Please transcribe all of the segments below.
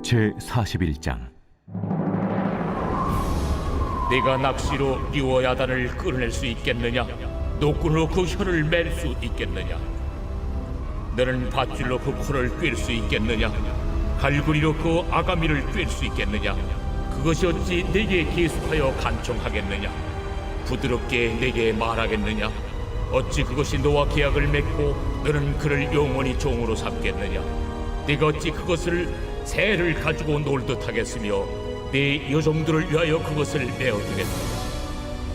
제41장. 네가 낚시로 리워야단을 끌어낼 수 있겠느냐? 노끈으로 그 혀를 맬 수 있겠느냐? 너는 밧줄로 그 코를 꿰을 수 있겠느냐? 갈고리로 그 아가미를 꿰을 수 있겠느냐? 그것이 어찌 네게 계속하여 간청하겠느냐? 부드럽게 네게 말하겠느냐? 어찌 그것이 너와 계약을 맺고 너는 그를 영원히 종으로 삼겠느냐? 네가 어찌 그것을 새를 가지고 놀듯 하겠으며 네 여종들을 위하여 그것을 내어두겠느냐?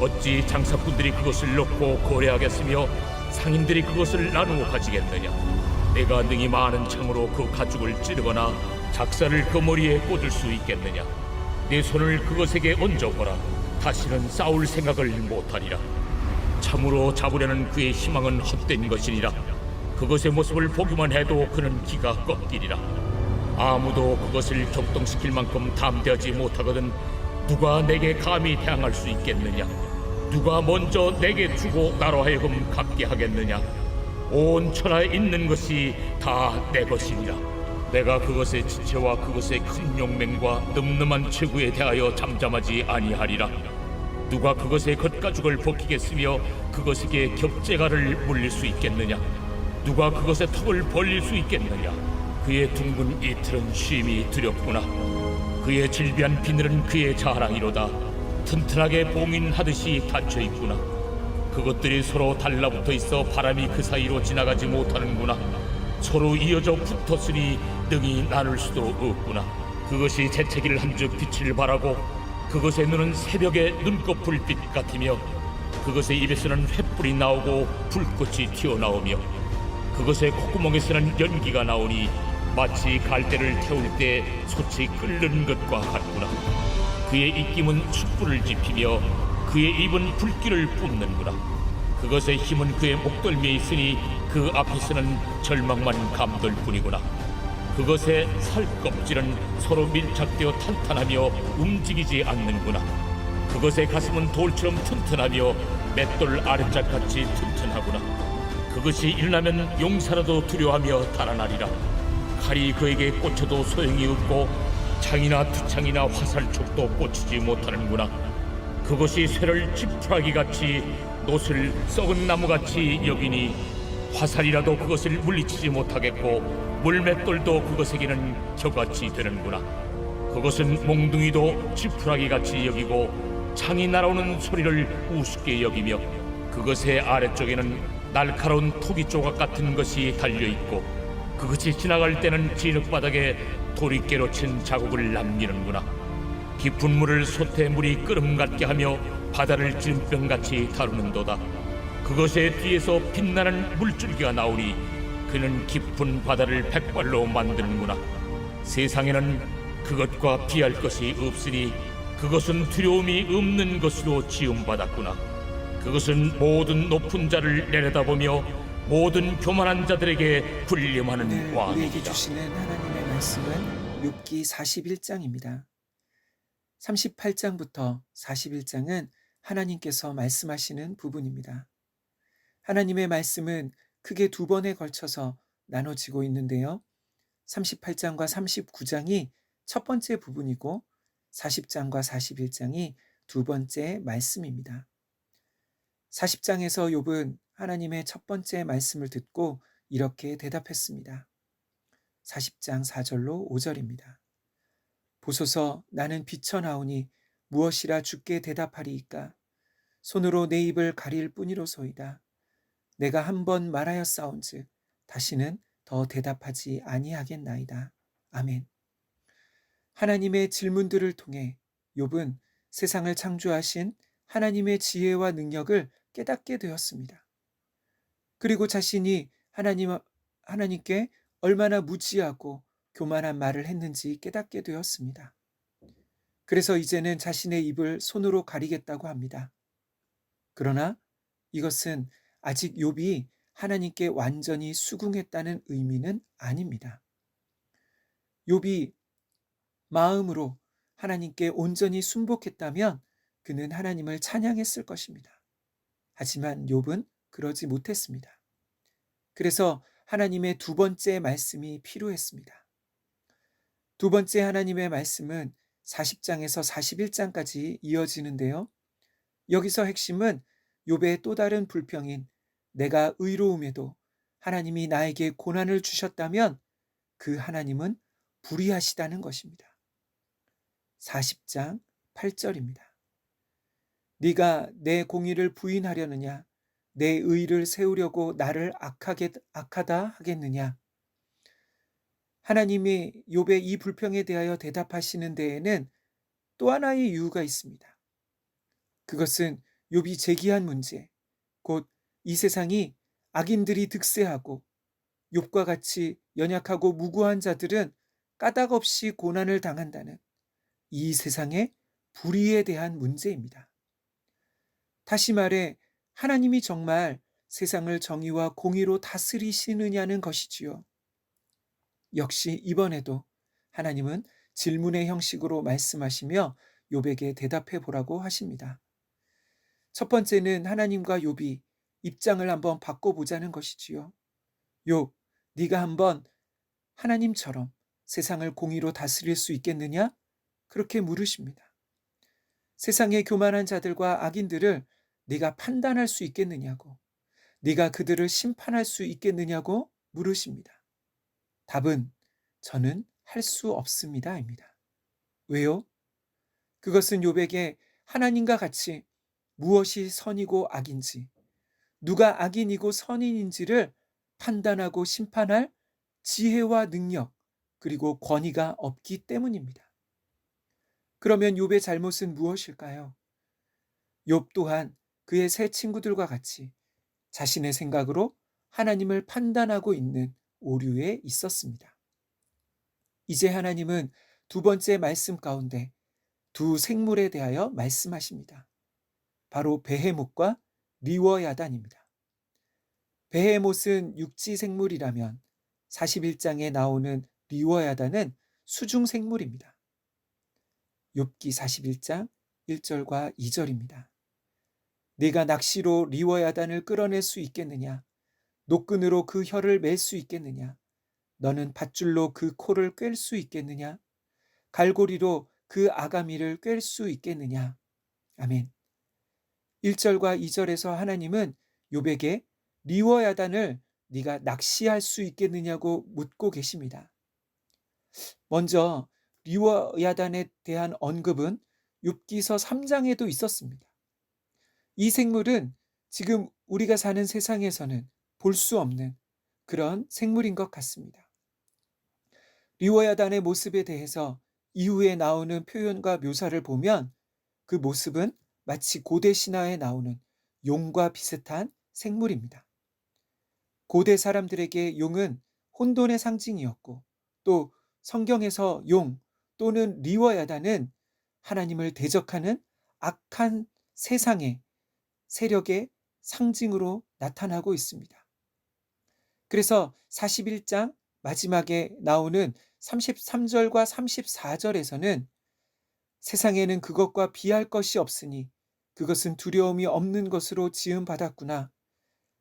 어찌 장사꾼들이 그것을 놓고 거래하겠으며 상인들이 그것을 나누어 가지겠느냐? 내가 능히 많은 창으로 그 가죽을 찌르거나 작사를 그 머리에 꽂을 수 있겠느냐? 네 손을 그것에게 얹어보라. 다시는 싸울 생각을 못하리라. 참으로 잡으려는 그의 희망은 헛된 것이니라. 그것의 모습을 보기만 해도 그는 기가 꺾이리라. 아무도 그것을 격동시킬 만큼 담대하지 못하거든 누가 내게 감히 대항할 수 있겠느냐? 누가 먼저 내게 주고 나로 하여금 갚게 하겠느냐? 온 천하에 있는 것이 다 내 것이니라. 내가 그것의 지체와 그것의 큰 용맹과 늠름한 체구에 대하여 잠잠하지 아니하리라. 누가 그것의 겉가죽을 벗기겠으며 그것에게 겹재가를 물릴 수 있겠느냐? 누가 그것의 턱을 벌릴 수 있겠느냐? 그의 둥근 이틀은 쉼이 두렵구나. 그의 질비한 비늘은 그의 자랑이로다. 튼튼하게 봉인하듯이 닫혀있구나. 그것들이 서로 달라붙어 있어 바람이 그 사이로 지나가지 못하는구나. 서로 이어져 붙었으니 능히 나눌 수도 없구나. 그것이 재채기를 한즉 빛을 발하고 그것의 눈은 새벽의 눈꺼풀빛 같으며 그것의 입에서는 횃불이 나오고 불꽃이 튀어나오며 그것의 콧구멍에서는 연기가 나오니 마치 갈대를 태울 때 솥이 끓는 것과 같구나. 그의 입김은 숯불을 지피며 그의 입은 불길을 뿜는구나. 그것의 힘은 그의 목덜미에 있으니 그 앞에서는 절망만 감돌 뿐이구나. 그것의 살껍질은 서로 밀착되어 탄탄하며 움직이지 않는구나. 그것의 가슴은 돌처럼 튼튼하며 맷돌 아랫짝같이 튼튼하구나. 그것이 일어나면 용사라도 두려워하며 달아나리라. 칼이 그에게 꽂혀도 소용이 없고 창이나 투창이나 화살촉도 꽂히지 못하는구나. 그것이 쇠를 지푸라기같이 놋을 썩은 나무같이 여기니 화살이라도 그것을 물리치지 못하겠고 물맷돌도 그것에게는 겨같이 되는구나. 그것은 몽둥이도 지푸라기같이 여기고 창이 날아오는 소리를 우습게 여기며 그것의 아래쪽에는 날카로운 토기 조각 같은 것이 달려있고 그것이 지나갈 때는 진흙바닥에 도리깨로 친 자국을 남기는구나. 깊은 물을 솥에 물이 끓음 같게 하며 바다를 찌른병같이 다루는도다. 그것의 뒤에서 빛나는 물줄기가 나오니 그는 깊은 바다를 백발로 만드는구나. 세상에는 그것과 비할 것이 없으니 그것은 두려움이 없는 것으로 지음받았구나. 그것은 모든 높은 자를 내려다보며 모든 교만한 자들에게 군림하는 오늘 왕이다. 우리에게 주시는 하나님의 말씀은 욥기 41장입니다. 38장부터 41장은 하나님께서 말씀하시는 부분입니다. 하나님의 말씀은 크게 두 번에 걸쳐서 나눠지고 있는데요. 38장과 39장이 첫 번째 부분이고 40장과 41장이 두 번째 말씀입니다. 40장에서 욥은 하나님의 첫 번째 말씀을 듣고 이렇게 대답했습니다. 40장 4절로 5절입니다. 보소서, 나는 비쳐나오니 무엇이라 주께 대답하리이까? 손으로 내 입을 가릴 뿐이로소이다. 내가 한 번 말하였사온즉 다시는 더 대답하지 아니하겠나이다. 아멘. 하나님의 질문들을 통해 욥은 세상을 창조하신 하나님의 지혜와 능력을 깨닫게 되었습니다. 그리고 자신이 하나님께 얼마나 무지하고 교만한 말을 했는지 깨닫게 되었습니다. 그래서 이제는 자신의 입을 손으로 가리겠다고 합니다. 그러나 이것은 아직 욥이 하나님께 완전히 수긍했다는 의미는 아닙니다. 욥이 마음으로 하나님께 온전히 순복했다면 그는 하나님을 찬양했을 것입니다. 하지만 욥은 그러지 못했습니다. 그래서 하나님의 두 번째 말씀이 필요했습니다. 두 번째 하나님의 말씀은 40장에서 41장까지 이어지는데요. 여기서 핵심은 욥의 또 다른 불평인 내가 의로움에도 하나님이 나에게 고난을 주셨다면 그 하나님은 불의하시다는 것입니다. 40장 8절입니다. 네가 내 공의를 부인하려느냐? 내 의를 세우려고 나를 악하다 하겠느냐? 하나님이 욥의 이 불평에 대하여 대답하시는 데에는 또 하나의 이유가 있습니다. 그것은 욥이 제기한 문제, 곧 이 세상이 악인들이 득세하고 욥과 같이 연약하고 무고한 자들은 까닭없이 고난을 당한다는 이 세상의 불의에 대한 문제입니다. 다시 말해 하나님이 정말 세상을 정의와 공의로 다스리시느냐는 것이지요. 역시 이번에도 하나님은 질문의 형식으로 말씀하시며 욥에게 대답해 보라고 하십니다. 첫 번째는 하나님과 욥이 입장을 한번 바꿔보자는 것이지요. 욥, 네가 한번 하나님처럼 세상을 공의로 다스릴 수 있겠느냐? 그렇게 물으십니다. 세상의 교만한 자들과 악인들을 네가 판단할 수 있겠느냐고, 네가 그들을 심판할 수 있겠느냐고 물으십니다. 답은 저는 할 수 없습니다입니다. 왜요? 그것은 욥에게 하나님과 같이 무엇이 선이고 악인지, 누가 악인이고 선인인지를 판단하고 심판할 지혜와 능력, 그리고 권위가 없기 때문입니다. 그러면 욥의 잘못은 무엇일까요? 욥 또한 그의 세 친구들과 같이 자신의 생각으로 하나님을 판단하고 있는 오류에 있었습니다. 이제 하나님은 두 번째 말씀 가운데 두 생물에 대하여 말씀하십니다. 바로 베헤못과 리워야단입니다. 베헤못은 육지 생물이라면 41장에 나오는 리워야단은 수중 생물입니다. 욥기 41장 1절과 2절입니다. 네가 낚시로 리워야단을 끌어낼 수 있겠느냐? 노끈으로 그 혀를 맬 수 있겠느냐? 너는 밧줄로 그 코를 꿰 수 있겠느냐? 갈고리로 그 아가미를 꿰 수 있겠느냐? 아멘. 1절과 2절에서 하나님은 욥에게 리워야단을 네가 낚시할 수 있겠느냐고 묻고 계십니다. 먼저 리워야단에 대한 언급은 욥기서 3장에도 있었습니다. 이 생물은 지금 우리가 사는 세상에서는 볼 수 없는 그런 생물인 것 같습니다. 리워야단의 모습에 대해서 이후에 나오는 표현과 묘사를 보면 그 모습은 마치 고대 신화에 나오는 용과 비슷한 생물입니다. 고대 사람들에게 용은 혼돈의 상징이었고 또 성경에서 용 또는 리워야단은 하나님을 대적하는 악한 세상의 세력의 상징으로 나타나고 있습니다. 그래서 41장 마지막에 나오는 33절과 34절에서는 세상에는 그것과 비할 것이 없으니 그것은 두려움이 없는 것으로 지음받았구나.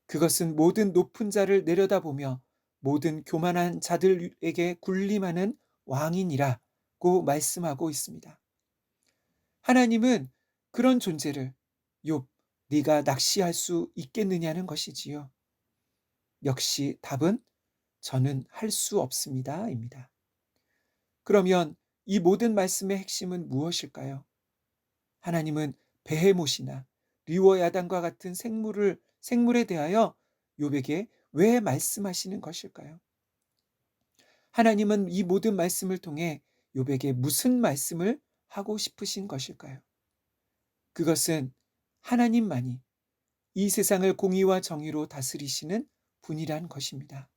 그것은 모든 높은 자를 내려다보며 모든 교만한 자들에게 군림하는 왕이니라고 말씀하고 있습니다. 하나님은 그런 존재를 욥, 네가 낚시할 수 있겠느냐는 것이지요. 역시 답은 저는 할 수 없습니다입니다. 그러면 이 모든 말씀의 핵심은 무엇일까요? 하나님은 베헤못이나 리워야단과 같은 생물에 대하여 욥에게 왜 말씀하시는 것일까요? 하나님은 이 모든 말씀을 통해 욥에게 무슨 말씀을 하고 싶으신 것일까요? 그것은 하나님만이 이 세상을 공의와 정의로 다스리시는 분이란 것입니다.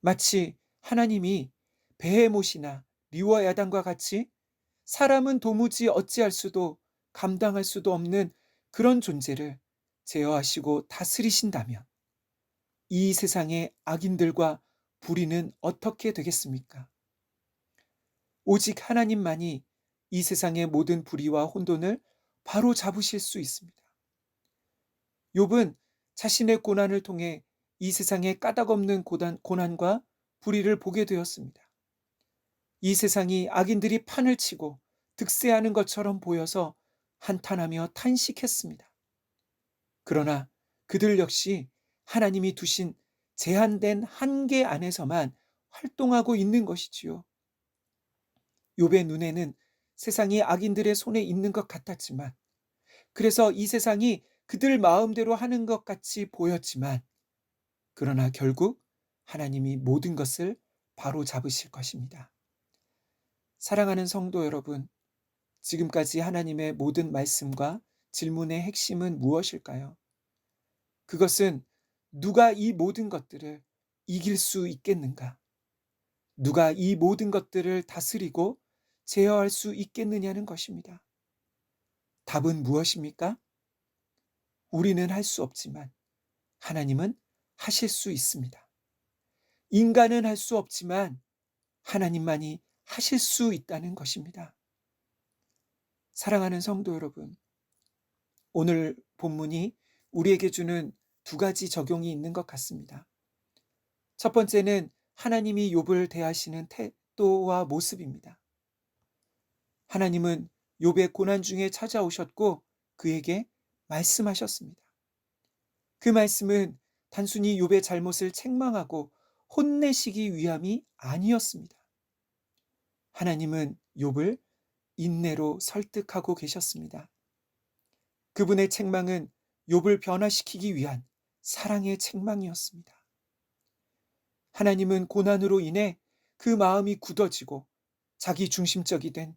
마치 하나님이 베헤못이나 리워야단과 같이 사람은 도무지 어찌할 수도 감당할 수도 없는 그런 존재를 제어하시고 다스리신다면 이 세상의 악인들과 불의는 어떻게 되겠습니까? 오직 하나님만이 이 세상의 모든 불의와 혼돈을 바로 잡으실 수 있습니다. 욥은 자신의 고난을 통해 이 세상의 까닭없는 고난과 불의를 보게 되었습니다. 이 세상이 악인들이 판을 치고 득세하는 것처럼 보여서 한탄하며 탄식했습니다. 그러나 그들 역시 하나님이 두신 제한된 한계 안에서만 활동하고 있는 것이지요. 욥의 눈에는 세상이 악인들의 손에 있는 것 같았지만, 그래서 이 세상이 그들 마음대로 하는 것 같이 보였지만, 그러나 결국 하나님이 모든 것을 바로 잡으실 것입니다. 사랑하는 성도 여러분, 지금까지 하나님의 모든 말씀과 질문의 핵심은 무엇일까요? 그것은 누가 이 모든 것들을 이길 수 있겠는가? 누가 이 모든 것들을 다스리고 제어할 수 있겠느냐는 것입니다. 답은 무엇입니까? 우리는 할 수 없지만 하나님은 하실 수 있습니다. 인간은 할 수 없지만 하나님만이 하실 수 있다는 것입니다. 사랑하는 성도 여러분, 오늘 본문이 우리에게 주는 두 가지 적용이 있는 것 같습니다. 첫 번째는 하나님이 욥을 대하시는 태도와 모습입니다. 하나님은 욥의 고난 중에 찾아오셨고 그에게 말씀하셨습니다. 그 말씀은 단순히 욥의 잘못을 책망하고 혼내시기 위함이 아니었습니다. 하나님은 욥을 인내로 설득하고 계셨습니다. 그분의 책망은 욥을 변화시키기 위한 사랑의 책망이었습니다. 하나님은 고난으로 인해 그 마음이 굳어지고 자기 중심적이 된,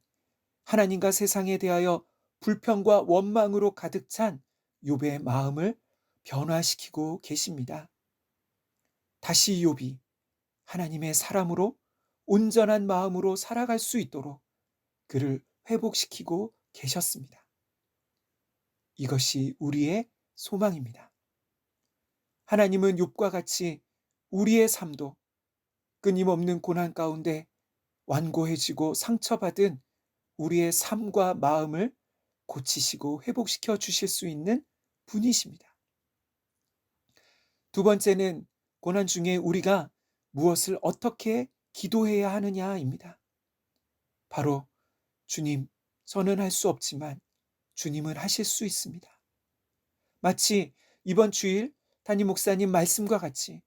하나님과 세상에 대하여 불평과 원망으로 가득 찬 욥의 마음을 변화시키고 계십니다. 다시 욥이 하나님의 사람으로 온전한 마음으로 살아갈 수 있도록 그를 회복시키고 계셨습니다. 이것이 우리의 소망입니다. 하나님은 욥과 같이 우리의 삶도 끊임없는 고난 가운데 완고해지고 상처받은 우리의 삶과 마음을 고치시고 회복시켜 주실 수 있는 분이십니다. 두 번째는 고난 중에 우리가 무엇을 어떻게 기도해야 하느냐입니다. 바로 주님, 저는 할 수 없지만 주님은 하실 수 있습니다. 마치 이번 주일 담임 목사님 말씀과 같이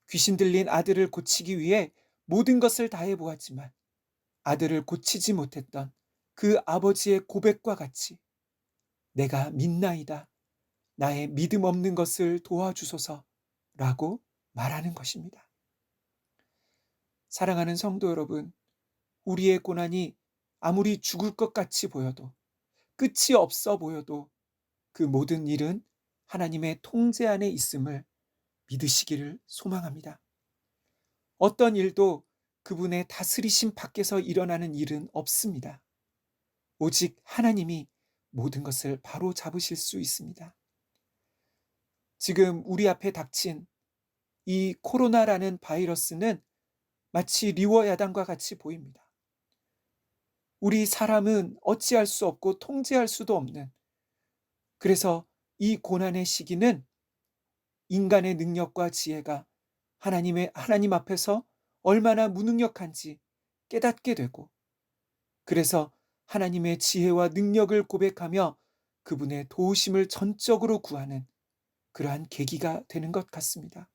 귀신 들린 아들을 고치기 위해 모든 것을 다해 보았지만 아들을 고치지 못했던 그 아버지의 고백과 같이 내가 믿나이다. 나의 믿음 없는 것을 도와주소서 라고 말하는 것입니다. 사랑하는 성도 여러분, 우리의 고난이 아무리 죽을 것 같이 보여도, 끝이 없어 보여도 그 모든 일은 하나님의 통제 안에 있음을 믿으시기를 소망합니다. 어떤 일도 그분의 다스리심 밖에서 일어나는 일은 없습니다. 오직 하나님이 모든 것을 바로 잡으실 수 있습니다. 지금 우리 앞에 닥친 이 코로나라는 바이러스는 마치 리워 야단과 같이 보입니다. 우리 사람은 어찌할 수 없고 통제할 수도 없는, 그래서 이 고난의 시기는 인간의 능력과 지혜가 하나님 앞에서 얼마나 무능력한지 깨닫게 되고, 그래서 하나님의 지혜와 능력을 고백하며 그분의 도우심을 전적으로 구하는 그러한 계기가 되는 것 같습니다.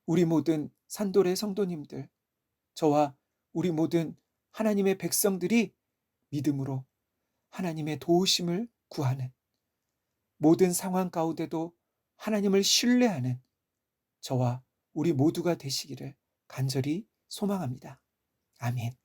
우리 모든 산돌의 성도님들, 저와 우리 모든 하나님의 백성들이 믿음으로 하나님의 도우심을 구하는, 모든 상황 가운데도 하나님을 신뢰하는 저와 우리 모두가 되시기를 간절히 소망합니다. 아멘.